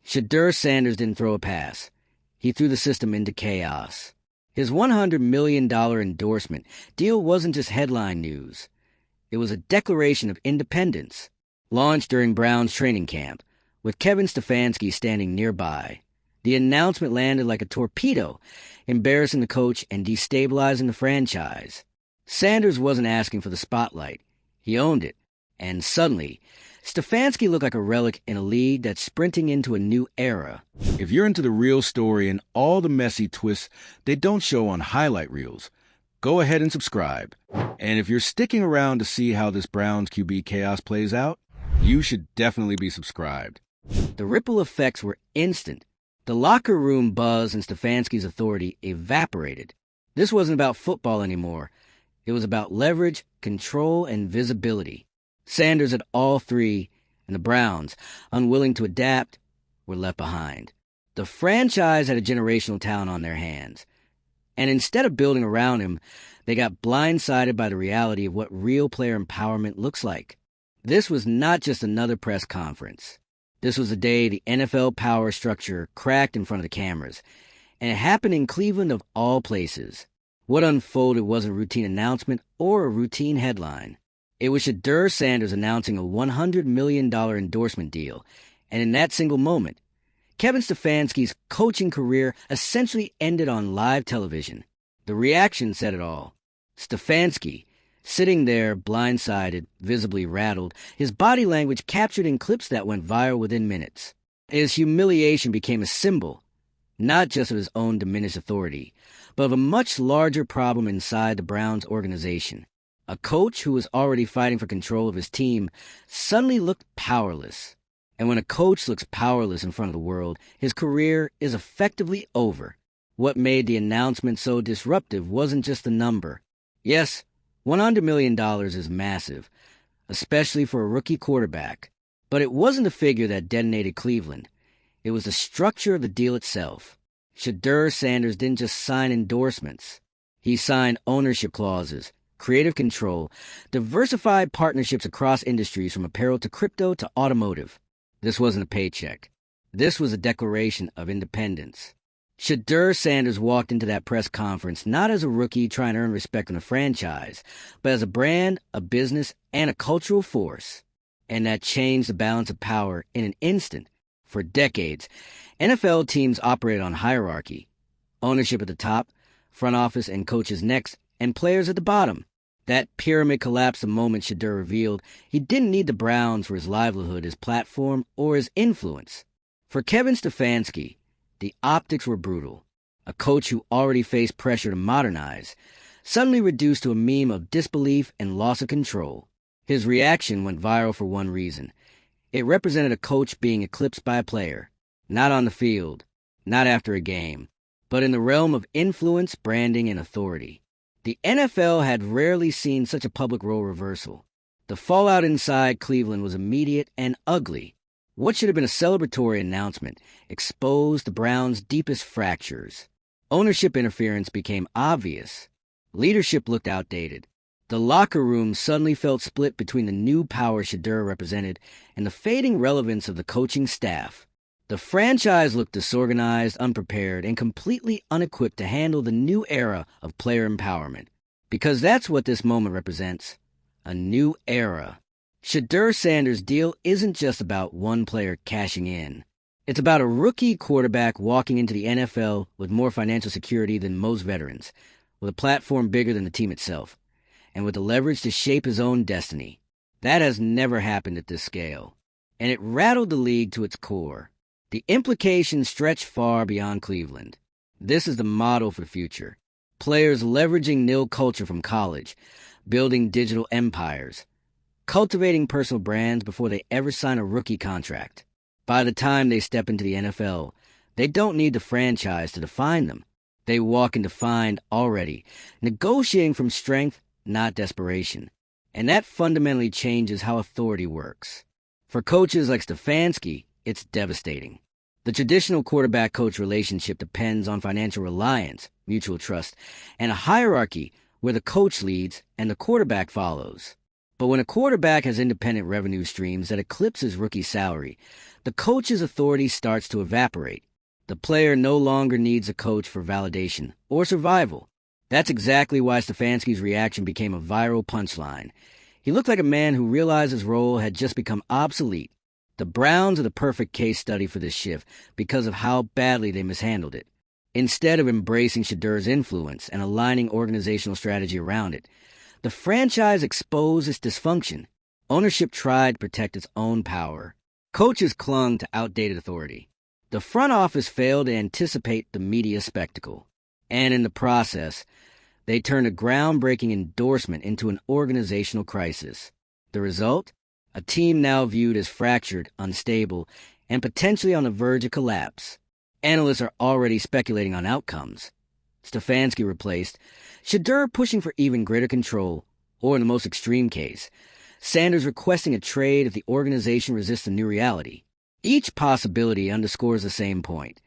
Shedeur Sanders didn't throw a pass. He threw the system into chaos. His $100 million endorsement deal wasn't just headline news. It was a declaration of independence, launched during Brown's training camp, with Kevin Stefanski standing nearby. The announcement landed like a torpedo, embarrassing the coach and destabilizing the franchise. Sanders wasn't asking for the spotlight. He owned it. And suddenly, Stefanski looked like a relic in a league that's sprinting into a new era. If you're into the real story and all the messy twists they don't show on highlight reels, go ahead and subscribe. And if you're sticking around to see how this Browns QB chaos plays out, you should definitely be subscribed. The ripple effects were instant. The locker room buzz and Stefanski's authority evaporated. This wasn't about football anymore. It was about leverage, control, and visibility. Sanders had all three, and the Browns, unwilling to adapt, were left behind. The franchise had a generational talent on their hands. And instead of building around him, they got blindsided by the reality of what real player empowerment looks like. This was not just another press conference. This was the day the NFL power structure cracked in front of the cameras, and it happened in Cleveland of all places. What unfolded wasn't a routine announcement or a routine headline. It was Shedeur Sanders announcing a $100 million endorsement deal, and in that single moment, Kevin Stefanski's coaching career essentially ended on live television. The reaction said it all. Stefanski, sitting there, blindsided, visibly rattled, his body language captured in clips that went viral within minutes. His humiliation became a symbol, not just of his own diminished authority, but of a much larger problem inside the Browns organization. A coach who was already fighting for control of his team suddenly looked powerless. And when a coach looks powerless in front of the world, his career is effectively over. What made the announcement so disruptive wasn't just the number. Yes, $100 million is massive, especially for a rookie quarterback. But it wasn't the figure that detonated Cleveland. It was the structure of the deal itself. Shedeur Sanders didn't just sign endorsements. He signed ownership clauses, creative control, diversified partnerships across industries from apparel to crypto to automotive. This wasn't a paycheck. This was a declaration of independence. Shedeur Sanders walked into that press conference not as a rookie trying to earn respect in a franchise, but as a brand, a business, and a cultural force. And that changed the balance of power in an instant. For decades, NFL teams operated on hierarchy. Ownership at the top, front office and coaches next, and players at the bottom. That pyramid collapsed the moment Shedeur revealed he didn't need the Browns for his livelihood, his platform, or his influence. For Kevin Stefanski, the optics were brutal. A coach who already faced pressure to modernize, suddenly reduced to a meme of disbelief and loss of control. His reaction went viral for one reason. It represented a coach being eclipsed by a player. Not on the field, not after a game, but in the realm of influence, branding, and authority. The NFL had rarely seen such a public role reversal. The fallout inside Cleveland was immediate and ugly. What should have been a celebratory announcement exposed the Browns' deepest fractures. Ownership interference became obvious. Leadership looked outdated. The locker room suddenly felt split between the new power Shedeur represented and the fading relevance of the coaching staff. The franchise looked disorganized, unprepared, and completely unequipped to handle the new era of player empowerment. Because that's what this moment represents. A new era. Shedeur Sanders' deal isn't just about one player cashing in. It's about a rookie quarterback walking into the NFL with more financial security than most veterans, with a platform bigger than the team itself, and with the leverage to shape his own destiny. That has never happened at this scale, and it rattled the league to its core. The implications stretch far beyond Cleveland. This is the model for the future. Players leveraging nil culture from college, building digital empires, cultivating personal brands before they ever sign a rookie contract. By the time they step into the NFL, they don't need the franchise to define them. They walk in defined already, negotiating from strength, not desperation. And that fundamentally changes how authority works. For coaches like Stefanski, it's devastating. The traditional quarterback-coach relationship depends on financial reliance, mutual trust, and a hierarchy where the coach leads and the quarterback follows. But when a quarterback has independent revenue streams that eclipse his rookie salary, the coach's authority starts to evaporate. The player no longer needs a coach for validation or survival. That's exactly why Stefanski's reaction became a viral punchline. He looked like a man who realized his role had just become obsolete. The Browns are the perfect case study for this shift because of how badly they mishandled it. Instead of embracing Shedeur's influence and aligning organizational strategy around it, the franchise exposed its dysfunction. Ownership tried to protect its own power. Coaches clung to outdated authority. The front office failed to anticipate the media spectacle. And in the process, they turned a groundbreaking endorsement into an organizational crisis. The result? A team now viewed as fractured, unstable, and potentially on the verge of collapse. Analysts are already speculating on outcomes. Stefanski replaced, Shedeur pushing for even greater control, or in the most extreme case, Sanders requesting a trade if the organization resists a new reality. Each possibility underscores the same point.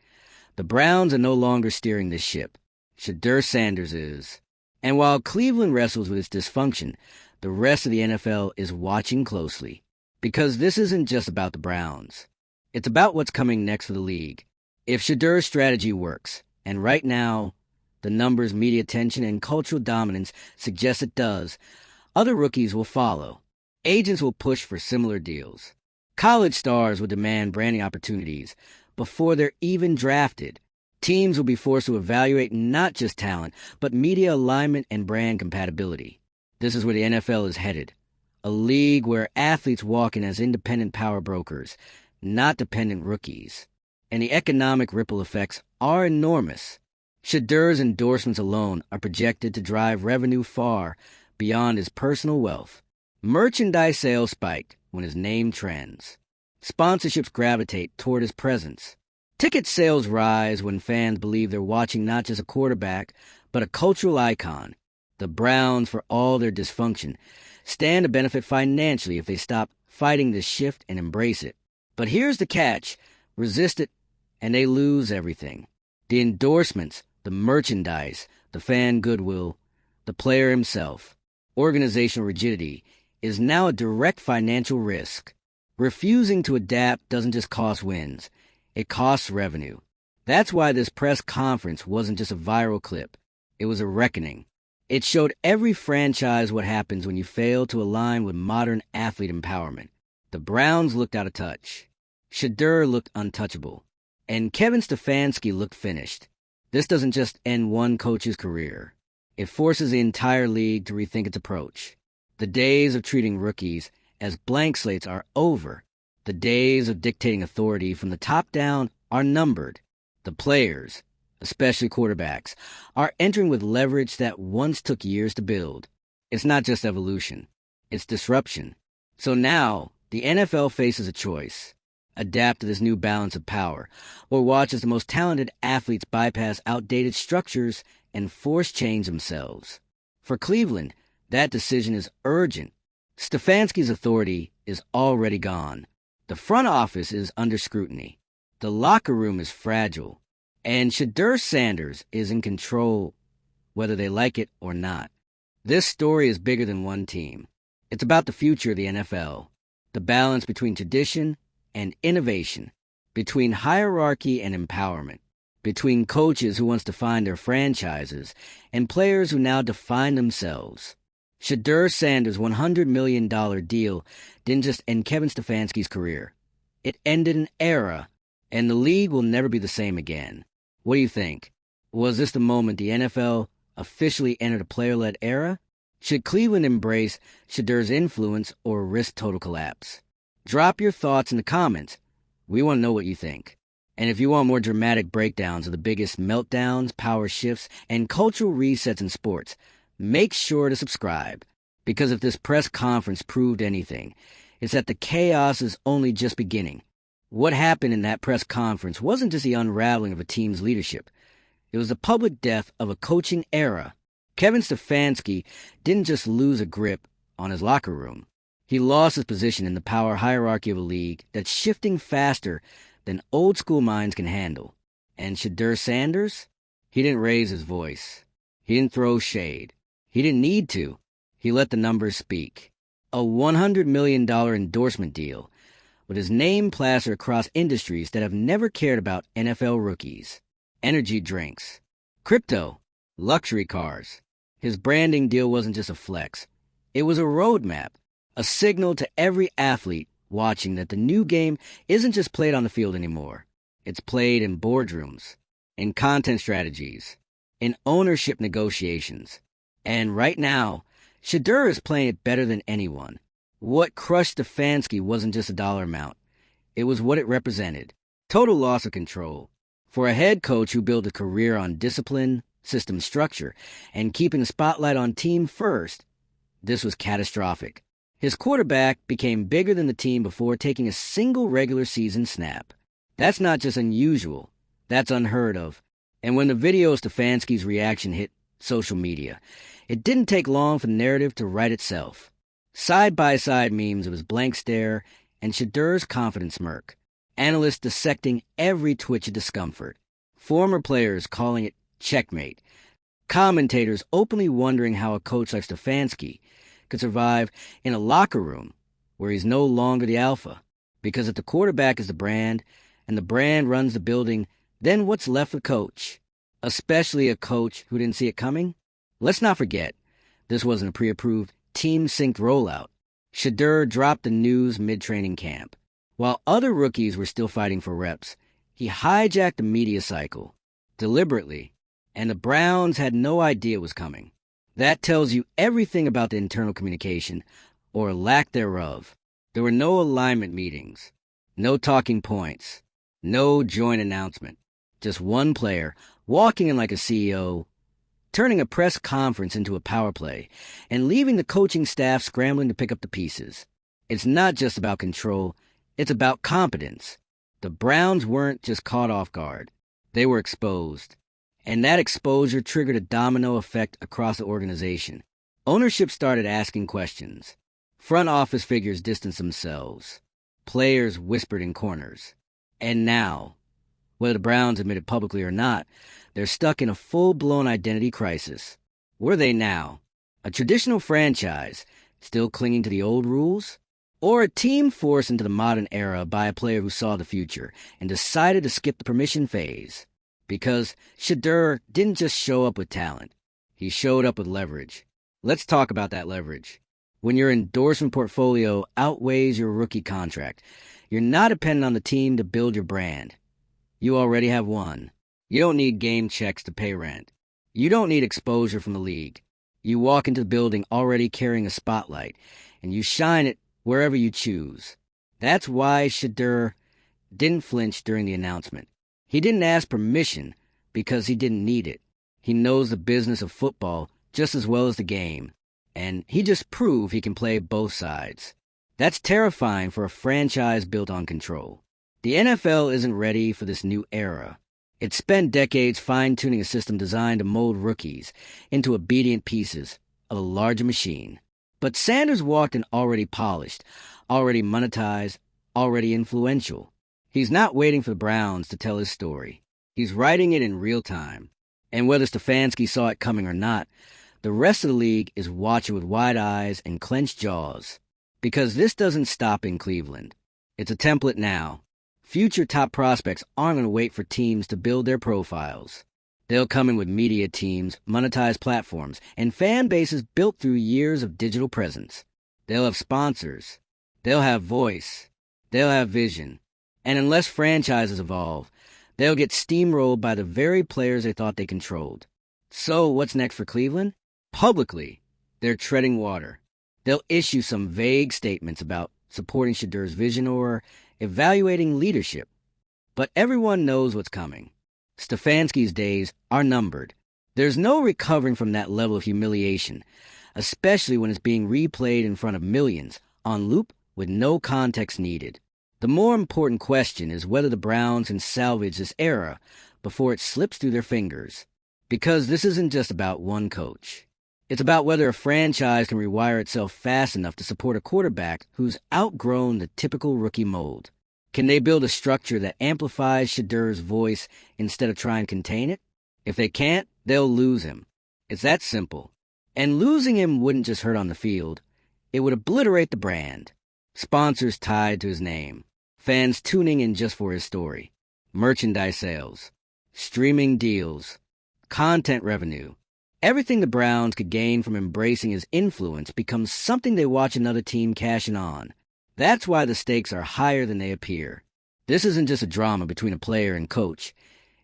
The Browns are no longer steering this ship. Shedeur Sanders is. And while Cleveland wrestles with its dysfunction, the rest of the NFL is watching closely. Because this isn't just about the Browns. It's about what's coming next for the league. If Shedeur's strategy works, and right now, the numbers, media attention, and cultural dominance suggest it does, other rookies will follow. Agents will push for similar deals. College stars will demand branding opportunities before they're even drafted. Teams will be forced to evaluate not just talent, but media alignment and brand compatibility. This is where the NFL is headed. A league where athletes walk in as independent power brokers, not dependent rookies. And the economic ripple effects are enormous. Shedeur's endorsements alone are projected to drive revenue far beyond his personal wealth. Merchandise sales spike when his name trends. Sponsorships gravitate toward his presence. Ticket sales rise when fans believe they're watching not just a quarterback, but a cultural icon. The Browns, for all their dysfunction, stand to benefit financially if they stop fighting this shift and embrace it. But here's the catch. Resist it, and they lose everything. The endorsements, the merchandise, the fan goodwill, the player himself. Organizational rigidity is now a direct financial risk. Refusing to adapt doesn't just cost wins. It costs revenue. That's why this press conference wasn't just a viral clip. It was a reckoning. It showed every franchise what happens when you fail to align with modern athlete empowerment. The Browns looked out of touch. Shedeur looked untouchable. And Kevin Stefanski looked finished. This doesn't just end one coach's career. It forces the entire league to rethink its approach. The days of treating rookies as blank slates are over. The days of dictating authority from the top down are numbered. The players, especially quarterbacks, are entering with leverage that once took years to build. It's not just evolution. It's disruption. So now, the NFL faces a choice. Adapt to this new balance of power, or watch as the most talented athletes bypass outdated structures and force change themselves. For Cleveland, that decision is urgent. Stefanski's authority is already gone. The front office is under scrutiny. The locker room is fragile. And Shedeur Sanders is in control, whether they like it or not. This story is bigger than one team. It's about the future of the NFL, the balance between tradition and innovation, between hierarchy and empowerment, between coaches who once defined their franchises and players who now define themselves. Shedeur Sanders' $100 million deal didn't just end Kevin Stefanski's career. It ended an era, and the league will never be the same again. What do you think? Was this the moment the NFL officially entered a player-led era? Should Cleveland embrace Shedeur's influence or risk total collapse? Drop your thoughts in the comments. We want to know what you think. And if you want more dramatic breakdowns of the biggest meltdowns, power shifts, and cultural resets in sports, make sure to subscribe. Because if this press conference proved anything, it's that the chaos is only just beginning. What happened in that press conference wasn't just the unraveling of a team's leadership. It was the public death of a coaching era. Kevin Stefanski didn't just lose a grip on his locker room. He lost his position in the power hierarchy of a league that's shifting faster than old-school minds can handle. And Shedeur Sanders? He didn't raise his voice. He didn't throw shade. He didn't need to. He let the numbers speak. A $100 million endorsement deal with his name plastered across industries that have never cared about NFL rookies. Energy drinks, crypto, luxury cars. His branding deal wasn't just a flex. It was a roadmap, a signal to every athlete watching that the new game isn't just played on the field anymore. It's played in boardrooms, in content strategies, in ownership negotiations. And right now, Shedeur is playing it better than anyone. What crushed Stefanski wasn't just a dollar amount. It was what it represented. Total loss of control. For a head coach who built a career on discipline, system structure, and keeping the spotlight on team first, this was catastrophic. His quarterback became bigger than the team before taking a single regular season snap. That's not just unusual. That's unheard of. And when the video of Stefanski's reaction hit social media, it didn't take long for the narrative to write itself. Side-by-side memes of his blank stare and Shedeur's confident smirk. Analysts dissecting every twitch of discomfort. Former players calling it checkmate. Commentators openly wondering how a coach like Stefanski could survive in a locker room where he's no longer the alpha. Because if the quarterback is the brand and the brand runs the building, then what's left for the coach? Especially a coach who didn't see it coming? Let's not forget, this wasn't a pre-approved, team-synced rollout. Shedeur dropped the news mid-training camp. While other rookies were still fighting for reps, he hijacked the media cycle, deliberately, and the Browns had no idea it was coming. That tells you everything about the internal communication, or lack thereof. There were no alignment meetings, no talking points, no joint announcement. Just one player walking in like a CEO, turning a press conference into a power play, and leaving the coaching staff scrambling to pick up the pieces. It's not just about control, it's about competence. The Browns weren't just caught off guard. They were exposed. And that exposure triggered a domino effect across the organization. Ownership started asking questions. Front office figures distanced themselves. Players whispered in corners. And now, whether the Browns admit it publicly or not, they're stuck in a full-blown identity crisis. Were they now? A traditional franchise, still clinging to the old rules? Or a team forced into the modern era by a player who saw the future and decided to skip the permission phase? Because Shedeur didn't just show up with talent. He showed up with leverage. Let's talk about that leverage. When your endorsement portfolio outweighs your rookie contract, you're not dependent on the team to build your brand. You already have one. You don't need game checks to pay rent. You don't need exposure from the league. You walk into the building already carrying a spotlight, and you shine it wherever you choose. That's why Shedeur didn't flinch during the announcement. He didn't ask permission because he didn't need it. He knows the business of football just as well as the game, and he just proved he can play both sides. That's terrifying for a franchise built on control. The NFL isn't ready for this new era. It spent decades fine-tuning a system designed to mold rookies into obedient pieces of a larger machine. But Sanders walked in already polished, already monetized, already influential. He's not waiting for the Browns to tell his story. He's writing it in real time. And whether Stefanski saw it coming or not, the rest of the league is watching with wide eyes and clenched jaws. Because this doesn't stop in Cleveland. It's a template now. Future top prospects aren't going to wait for teams to build their profiles. They'll come in with media teams, monetized platforms, and fan bases built through years of digital presence. They'll have sponsors. They'll have voice. They'll have vision. And unless franchises evolve, they'll get steamrolled by the very players they thought they controlled. So what's next for Cleveland? Publicly, they're treading water. They'll issue some vague statements about supporting Shedeur's vision or evaluating leadership. But everyone knows what's coming. Stefanski's days are numbered. There's no recovering from that level of humiliation, especially when it's being replayed in front of millions, on loop with no context needed. The more important question is whether the Browns can salvage this era before it slips through their fingers. Because this isn't just about one coach. It's about whether a franchise can rewire itself fast enough to support a quarterback who's outgrown the typical rookie mold. Can they build a structure that amplifies Shedeur's voice instead of trying to contain it? If they can't, they'll lose him. It's that simple. And losing him wouldn't just hurt on the field. It would obliterate the brand. Sponsors tied to his name. Fans tuning in just for his story. Merchandise sales. Streaming deals. Content revenue. Everything the Browns could gain from embracing his influence becomes something they watch another team cashing on. That's why the stakes are higher than they appear. This isn't just a drama between a player and coach.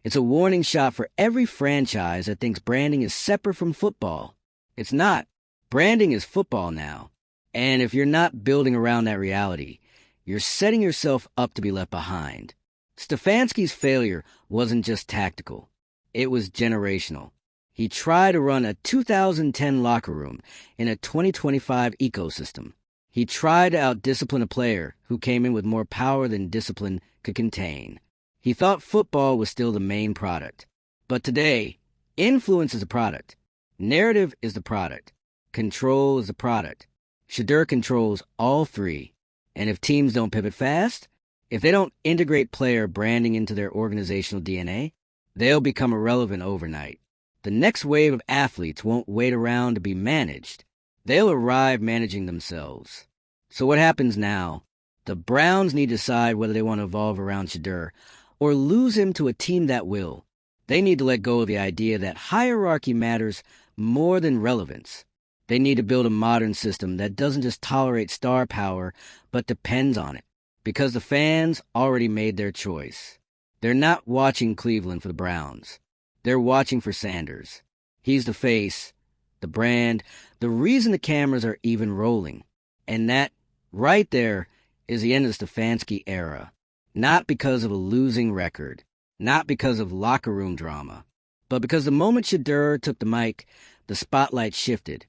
It's a warning shot for every franchise that thinks branding is separate from football. It's not. Branding is football now. And if you're not building around that reality, you're setting yourself up to be left behind. Stefanski's failure wasn't just tactical. It was generational. He tried to run a 2010 locker room in a 2025 ecosystem. He tried to out-discipline a player who came in with more power than discipline could contain. He thought football was still the main product. But today, influence is a product. Narrative is the product. Control is the product. Shedeur controls all three. And if teams don't pivot fast, if they don't integrate player branding into their organizational DNA, they'll become irrelevant overnight. The next wave of athletes won't wait around to be managed. They'll arrive managing themselves. So what happens now? The Browns need to decide whether they want to evolve around Shedeur or lose him to a team that will. They need to let go of the idea that hierarchy matters more than relevance. They need to build a modern system that doesn't just tolerate star power, but depends on it. Because the fans already made their choice. They're not watching Cleveland for the Browns. They're watching for Sanders. He's the face, the brand, the reason the cameras are even rolling. And that, right there, is the end of the Stefanski era. Not because of a losing record, not because of locker room drama, but because the moment Shedeur took the mic, the spotlight shifted.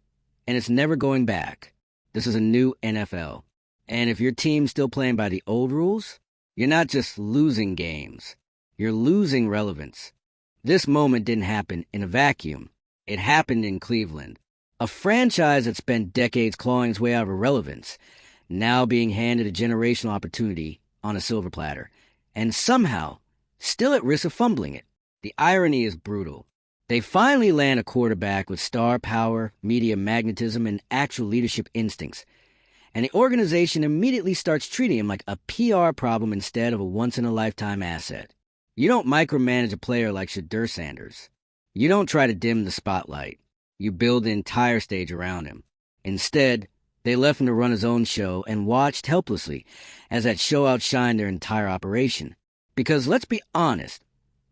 And it's never going back. This is a new NFL. And if your team's still playing by the old rules, you're not just losing games. You're losing relevance. This moment didn't happen in a vacuum. It happened in Cleveland. A franchise that spent decades clawing its way out of irrelevance, now being handed a generational opportunity on a silver platter, and somehow still at risk of fumbling it. The irony is brutal. They finally land a quarterback with star power, media magnetism, and actual leadership instincts. And the organization immediately starts treating him like a PR problem instead of a once-in-a-lifetime asset. You don't micromanage a player like Shedeur Sanders. You don't try to dim the spotlight. You build the entire stage around him. Instead, they left him to run his own show and watched helplessly as that show outshined their entire operation. Because let's be honest,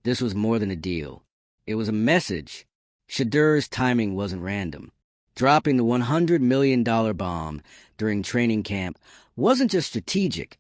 this was more than a deal. It was a message. Shedeur's timing wasn't random. Dropping the $100 million bomb during training camp wasn't just strategic.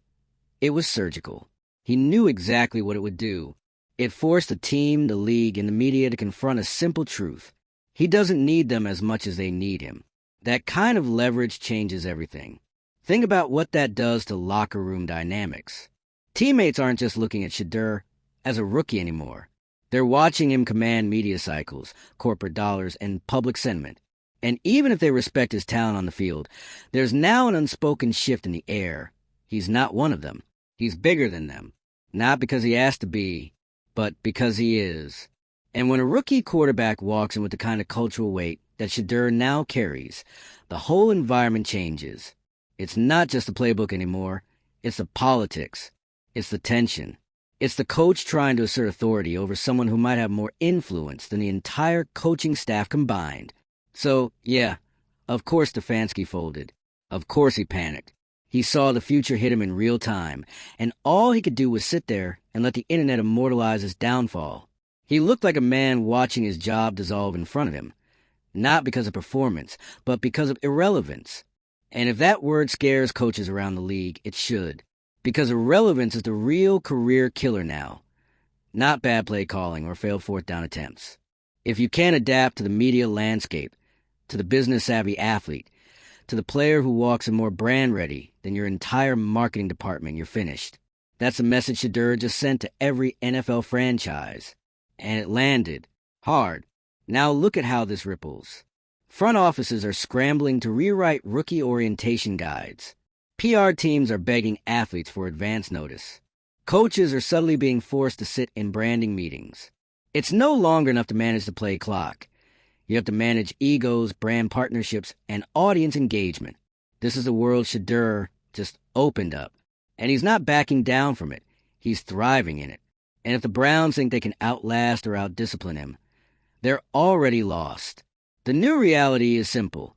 It was surgical. He knew exactly what it would do. It forced the team, the league, and the media to confront a simple truth. He doesn't need them as much as they need him. That kind of leverage changes everything. Think about what that does to locker room dynamics. Teammates aren't just looking at Shedeur as a rookie anymore. They're watching him command media cycles, corporate dollars, and public sentiment. And even if they respect his talent on the field, there's now an unspoken shift in the air. He's not one of them. He's bigger than them. Not because he has to be, but because he is. And when a rookie quarterback walks in with the kind of cultural weight that Shedeur now carries, the whole environment changes. It's not just the playbook anymore. It's the politics. It's the tension. It's the coach trying to assert authority over someone who might have more influence than the entire coaching staff combined. So, yeah, of course Stefanski folded. Of course he panicked. He saw the future hit him in real time, and all he could do was sit there and let the internet immortalize his downfall. He looked like a man watching his job dissolve in front of him, not because of performance, but because of irrelevance. And if that word scares coaches around the league, it should. Because irrelevance is the real career killer now, not bad play calling or failed fourth down attempts. If you can't adapt to the media landscape, to the business-savvy athlete, to the player who walks in more brand-ready than your entire marketing department, you're finished. That's the message Shedeur just sent to every NFL franchise. And it landed. Hard. Now look at how this ripples. Front offices are scrambling to rewrite rookie orientation guides. PR teams are begging athletes for advance notice. Coaches are subtly being forced to sit in branding meetings. It's no longer enough to manage the play clock. You have to manage egos, brand partnerships, and audience engagement. This is a world Shedeur just opened up. And he's not backing down from it. He's thriving in it. And if the Browns think they can outlast or outdiscipline him, they're already lost. The new reality is simple.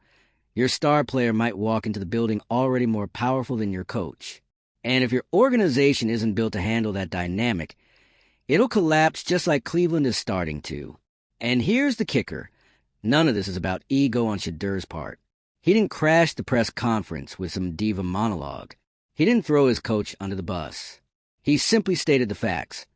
Your star player might walk into the building already more powerful than your coach. And if your organization isn't built to handle that dynamic, it'll collapse just like Cleveland is starting to. And here's the kicker. None of this is about ego on Shedeur's part. He didn't crash the press conference with some diva monologue. He didn't throw his coach under the bus. He simply stated the facts.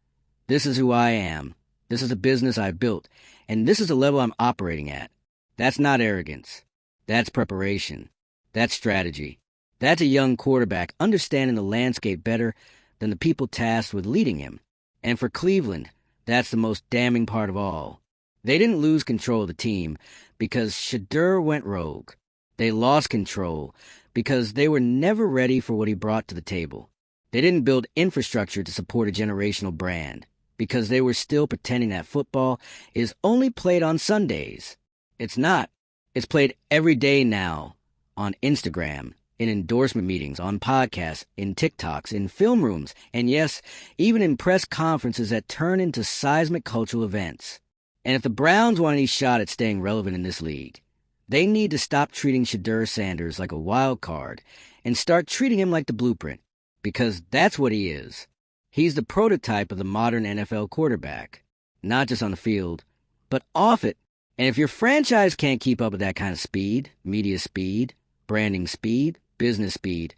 This is who I am. This is a business I've built. And this is the level I'm operating at. That's not arrogance. That's preparation. That's strategy. That's a young quarterback understanding the landscape better than the people tasked with leading him. And for Cleveland, that's the most damning part of all. They didn't lose control of the team because Shedeur went rogue. They lost control because they were never ready for what he brought to the table. They didn't build infrastructure to support a generational brand because they were still pretending that football is only played on Sundays. It's not. It's played every day now on Instagram, in endorsement meetings, on podcasts, in TikToks, in film rooms, and yes, even in press conferences that turn into seismic cultural events. And if the Browns want any shot at staying relevant in this league, they need to stop treating Shedeur Sanders like a wild card and start treating him like the blueprint, because that's what he is. He's the prototype of the modern NFL quarterback, not just on the field, but off it. And if your franchise can't keep up with that kind of speed, media speed, branding speed, business speed,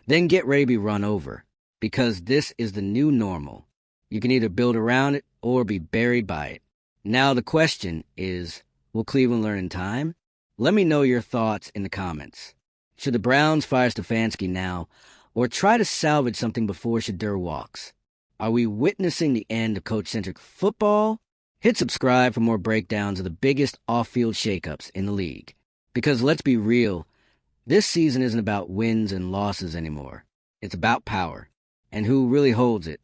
then get ready to be run over, because this is the new normal. You can either build around it or be buried by it. Now the question is, will Cleveland learn in time? Let me know your thoughts in the comments. Should the Browns fire Stefanski now, or try to salvage something before Shedeur walks? Are we witnessing the end of coach-centric football? Hit subscribe for more breakdowns of the biggest off-field shakeups in the league. Because let's be real, this season isn't about wins and losses anymore. It's about power, and who really holds it.